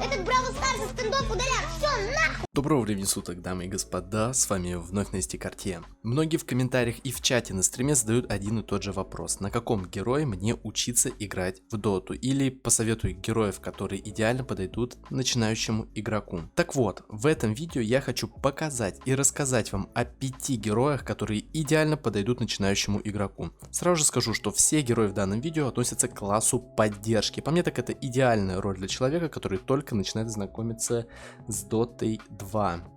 Этот Бравл Старс стендов удаляр. Все, нахуй! Доброго времени суток, дамы и господа, с вами вновь Насти Картье. Многие в комментариях и в чате на стриме задают один и тот же вопрос: на каком герое мне учиться играть в доту, или посоветуй героев, которые идеально подойдут начинающему игроку. Так вот, в этом видео я хочу показать и рассказать вам о 5 героях, которые идеально подойдут начинающему игроку. Сразу же скажу, что все герои в данном видео относятся к классу поддержки. По мне, так это идеальная роль для человека, который только начинает знакомиться с дотой 2.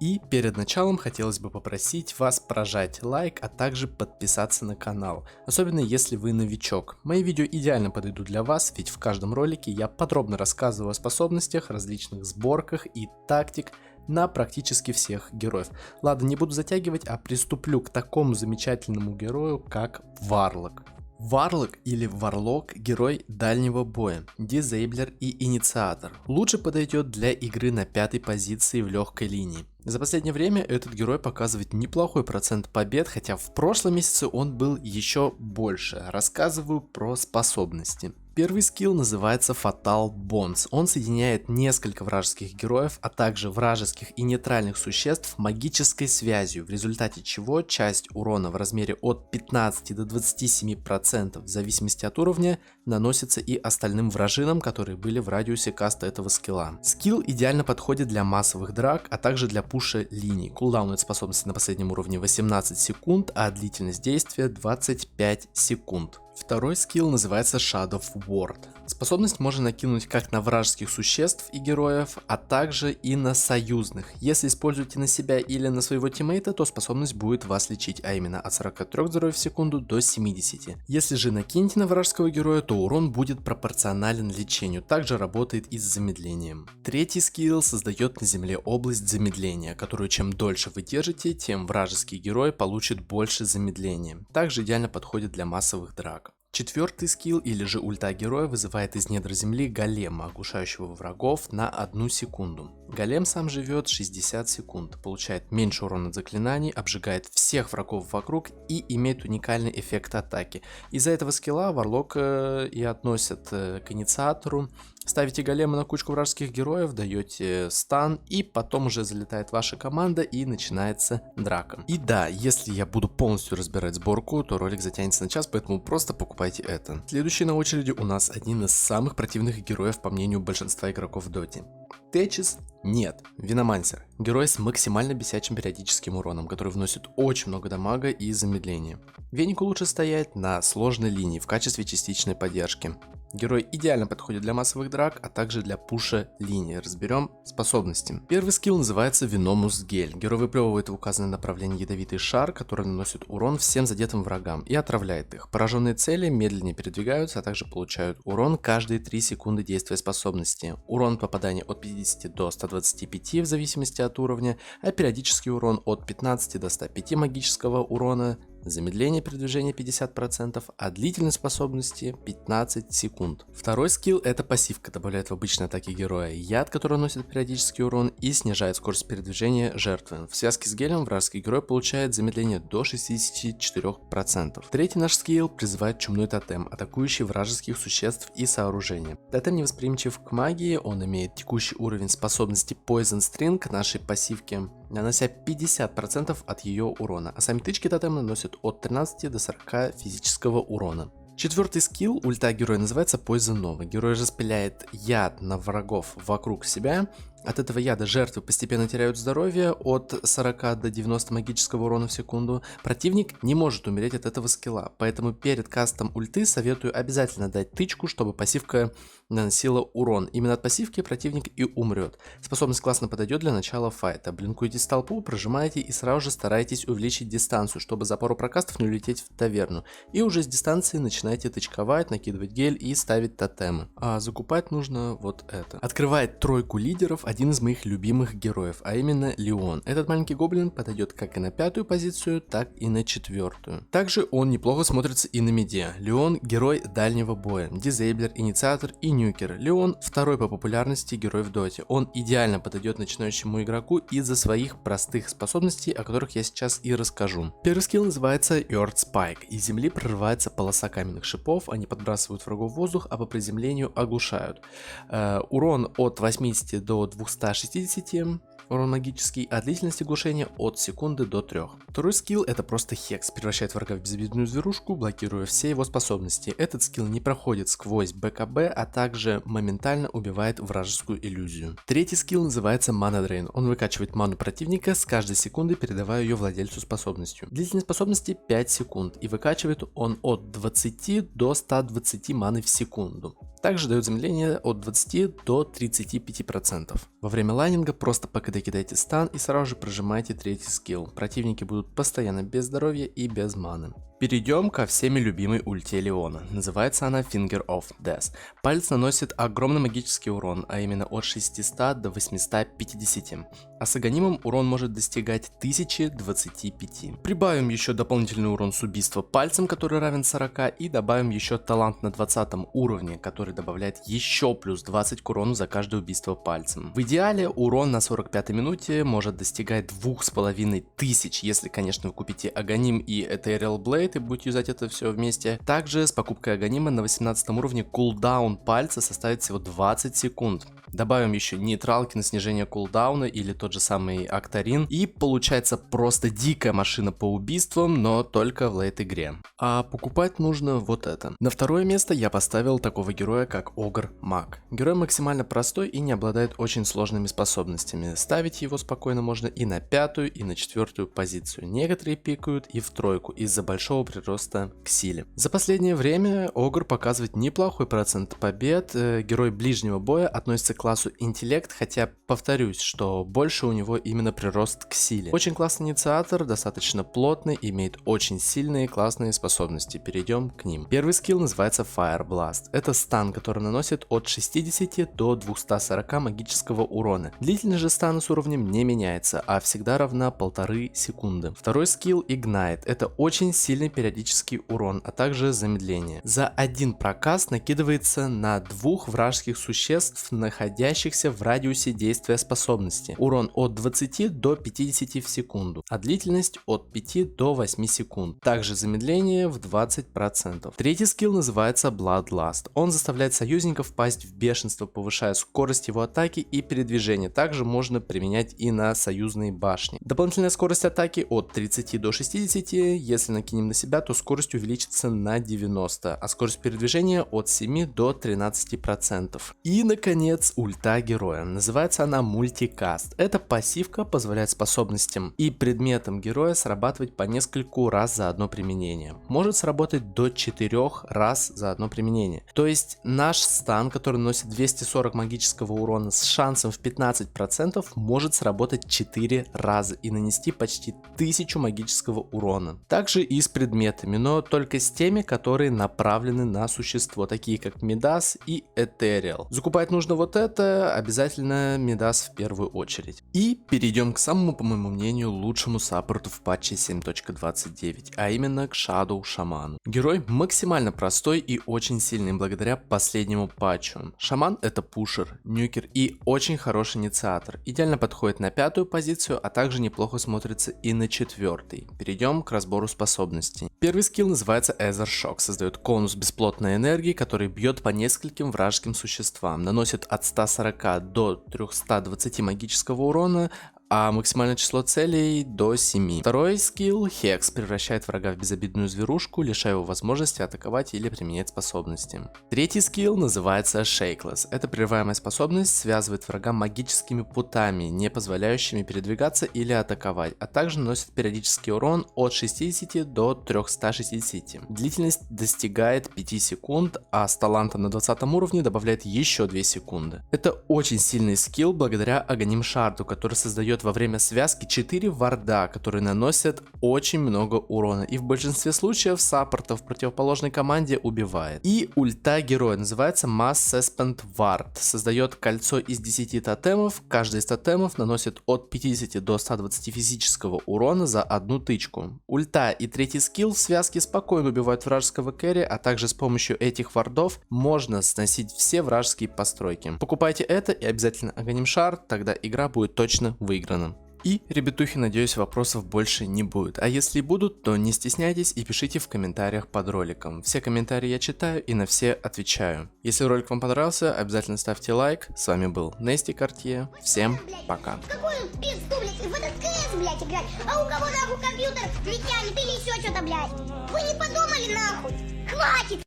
И перед началом хотелось бы попросить вас прожать лайк, а также подписаться на канал, особенно если вы новичок. Мои видео идеально подойдут для вас, ведь в каждом ролике я подробно рассказываю о способностях, различных сборках и тактик на практически всех героев. Ладно, не буду затягивать, а приступлю к такому замечательному герою, как Варлок. Варлок или Варлок — герой дальнего боя, дизейблер и инициатор. Лучше подойдет для игры на 5-й позиции в легкой линии. За последнее время этот герой показывает неплохой процент побед, хотя в прошлом месяце он был еще больше. Рассказываю про способности. Первый скилл называется Fatal Bonds. Он соединяет несколько вражеских героев, а также вражеских и нейтральных существ магической связью, в результате чего часть урона в размере от 15 до 27% в зависимости от уровня наносится и остальным вражинам, которые были в радиусе каста этого скилла. Скилл идеально подходит для массовых драк, а также для пуша линий. Кулдаун этой способности на последнем уровне 18 секунд, а длительность действия 25 секунд. Второй скилл называется Shadow Ward. Способность можно накинуть как на вражеских существ и героев, а также и на союзных. Если используете на себя или на своего тиммейта, то способность будет вас лечить, а именно от 43 здоровья в секунду до 70. Если же накинете на вражеского героя, то урон будет пропорционален лечению, также работает и с замедлением. Третий скилл создает на земле область замедления, которую чем дольше вы держите, тем вражеский герой получит больше замедления. Также идеально подходит для массовых драк. Четвертый скилл или же ульта героя вызывает из недр земли голема, оглушающего врагов на 1 секунду. Голем сам живет 60 секунд, получает меньше урона от заклинаний, обжигает всех врагов вокруг и имеет уникальный эффект атаки. Из-за этого скилла Варлок и относят к инициатору. Ставите голема на кучку вражеских героев, даете стан, и потом уже залетает ваша команда и начинается драка. И да, если я буду полностью разбирать сборку, то ролик затянется на час, поэтому просто покупайте это. Следующий на очереди у нас один из самых противных героев, по мнению большинства игроков в доте. Течис? Нет. Виномансер. Герой с максимально бесячим периодическим уроном, который вносит очень много дамага и замедления. Венику лучше стоять на сложной линии в качестве частичной поддержки. Герой идеально подходит для массовых драк, а также для пуша линии. Разберем способности. Первый скилл называется Venomous Gale. Герой выплевывает в указанное направление ядовитый шар, который наносит урон всем задетым врагам и отравляет их. Пораженные цели медленнее передвигаются, а также получают урон каждые 3 секунды действия способности. Урон попадания от 50 до 125 в зависимости от уровня, а периодический урон от 15 до 105 магического урона. Замедление передвижения 50%, а длительность способности 15 секунд. Второй скилл — это пассивка, добавляет в обычные атаки героя яд, который наносит периодический урон и снижает скорость передвижения жертвы. В связке с гелем вражеский герой получает замедление до 64%. Третий наш скилл призывает чумной тотем, атакующий вражеских существ и сооружения. Тотем невосприимчив к магии, он имеет текущий уровень способности Poison String нашей пассивки, нанося 50% от ее урона, а сами тычки тотема наносят от 13 до 40 физического урона. Четвертый скилл ульта героя называется Poison Nova. Герой распыляет яд на врагов вокруг себя. От этого яда жертвы постепенно теряют здоровье от 40 до 90 магического урона в секунду. Противник не может умереть от этого скилла, поэтому перед кастом ульты советую обязательно дать тычку, чтобы пассивка наносила урон. Именно от пассивки противник и умрет. Способность классно подойдет для начала файта. Блинкуете в толпу, прожимаете и сразу же старайтесь увеличить дистанцию, чтобы за пару прокастов не улететь в таверну. И уже с дистанции начинаете тычковать, накидывать гель и ставить тотемы. А закупать нужно вот это. Открывает тройку лидеров, один из моих любимых героев, а именно Леон. Этот маленький гоблин подойдет как и на 5-ю позицию, так и на 4-ю. Также он неплохо смотрится и на миде. Леон герой дальнего боя, дизейблер, инициатор и нюкер. Леон второй по популярности герой в доте. Он идеально подойдет начинающему игроку из-за своих простых способностей, о которых я сейчас и расскажу. Первый скилл называется Earth Spike. Из земли прорывается полоса каменных шипов, они подбрасывают врагов в воздух, а по приземлению оглушают. Урон от 80 до 260, урон магический, а длительность оглушения от секунды до 3. Второй скилл это просто хекс, превращает врага в безобидную зверушку, блокируя все его способности. Этот скилл не проходит сквозь БКБ, а также моментально убивает вражескую иллюзию. Третий скилл называется Mana Drain. Он выкачивает ману противника с каждой секунды, передавая ее владельцу способностью. Длительность способности 5 секунд, и выкачивает он от 20 до 120 маны в секунду. Также дает замедление от 20 до 35%. Во время лайнинга просто по КД кидайте стан и сразу же прожимайте третий скилл. Противники будут постоянно без здоровья и без маны. Перейдем ко всеми любимой ульте Леона. Называется она Finger of Death. Палец наносит огромный магический урон, а именно от 600 до 850. А с аганимом урон может достигать 1025. Прибавим еще дополнительный урон с убийства пальцем, который равен 40, и добавим еще талант на 20 уровне, который добавляет еще плюс 20 к урону за каждое убийство пальцем. В идеале урон на 45 минуте может достигать 2500, если, конечно, вы купите аганим и Ethereal Blade и будете юзать это все вместе. Также с покупкой аганима на 18 уровне кулдаун пальца составит всего 20 секунд. Добавим еще нейтралки на снижение кулдауна или тот же самый Актарин, и получается просто дикая машина по убийствам, но только в лейт игре. А покупать нужно вот это. На второе место я поставил такого героя, как Огр Маг. Герой максимально простой и не обладает очень сложными способностями. Ставить его спокойно можно и на 5-ю, и на 4-ю позицию. Некоторые пикают и в 3-ку из-за большого прироста к силе. За последнее время Огр показывает неплохой процент побед. Герой ближнего боя относится к классу интеллект, хотя повторюсь, что больше у него именно прирост к силе. Очень классный инициатор, достаточно плотный, имеет очень сильные классные способности. Перейдем к ним. Первый скилл называется Fire Blast. Это стан, который наносит от 60 до 240 магического урона. Длительность же стана с уровнем не меняется, а всегда равна 1,5 секунды. Второй скилл Ignite. Это очень сильный периодический урон, а также замедление. За один прокаст накидывается на 2 вражеских существ, находящихся в радиусе действия способности. Урон от 20 до 50 в секунду, а длительность от 5 до 8 секунд. Также замедление в 20%. Третий скилл называется Bloodlust. Он заставляет союзников впасть в бешенство, повышая скорость его атаки и передвижения. Также можно применять и на союзные башни. Дополнительная скорость атаки от 30 до 60. Если накинем на себя, то скорость увеличится на 90, а скорость передвижения от 7 до 13%. И наконец ульта героя. Называется она Мультикаст. Эта пассивка позволяет способностям и предметам героя срабатывать по нескольку раз за одно применение. Может сработать до 4 раз за одно применение. То есть наш стан, который носит 240 магического урона с шансом в 15%, может сработать 4 раза и нанести почти 1000 магического урона. Также и с предметами, но только с теми, которые направлены на существо, такие как Мидас и Этериал. Закупать нужно вот это, обязательно Мидас в первую очередь. И перейдем к самому, по моему мнению, лучшему саппорту в патче 7.29, а именно к Shadow Шаману. Герой максимально простой и очень сильный благодаря последнему патчу. Шаман это пушер, нюкер и очень хороший инициатор. Идеально подходит на 5-ю позицию, а также неплохо смотрится и на 4-й. Перейдем к разбору способностей. Первый скилл называется Ether Shock. Создает конус бесплотной энергии, который бьет по нескольким вражеским существам. Наносит от 140 до 320 магического урона, а максимальное число целей до 7. Второй скилл Hex превращает врага в безобидную зверушку, лишая его возможности атаковать или применять способности. Третий скилл называется Shakeless. Эта прерываемая способность связывает врага магическими путами, не позволяющими передвигаться или атаковать, а также наносит периодический урон от 60 до 360. Длительность достигает 5 секунд, а с талантом на 20 уровне добавляет еще 2 секунды. Это очень сильный скилл благодаря Аганим Шарду, который создает создает во время связки 4 варда, которые наносят очень много урона. И в большинстве случаев саппортов в противоположной команде убивает. И ульта героя называется Mass Suspend Ward. Создает кольцо из 10 тотемов. Каждый из тотемов наносит от 50 до 120 физического урона за одну тычку. Ульта и третий скилл в связке спокойно убивают вражеского кэрри, а также с помощью этих вардов можно сносить все вражеские постройки. Покупайте это и обязательно Агоним Шар, тогда игра будет точно выиграна. И, ребятухи, надеюсь, вопросов больше не будет. А если будут, то не стесняйтесь и пишите в комментариях под роликом. Все комментарии я читаю и на все отвечаю. Если ролик вам понравился, обязательно ставьте лайк. С вами был Нести Картье. Всем пока. В какую пизду, блядь, в этот КС, блядь, играть? А у кого нахуй компьютер не тянет или еще что-то, блядь? Вы не подумали нахуй? Хватит!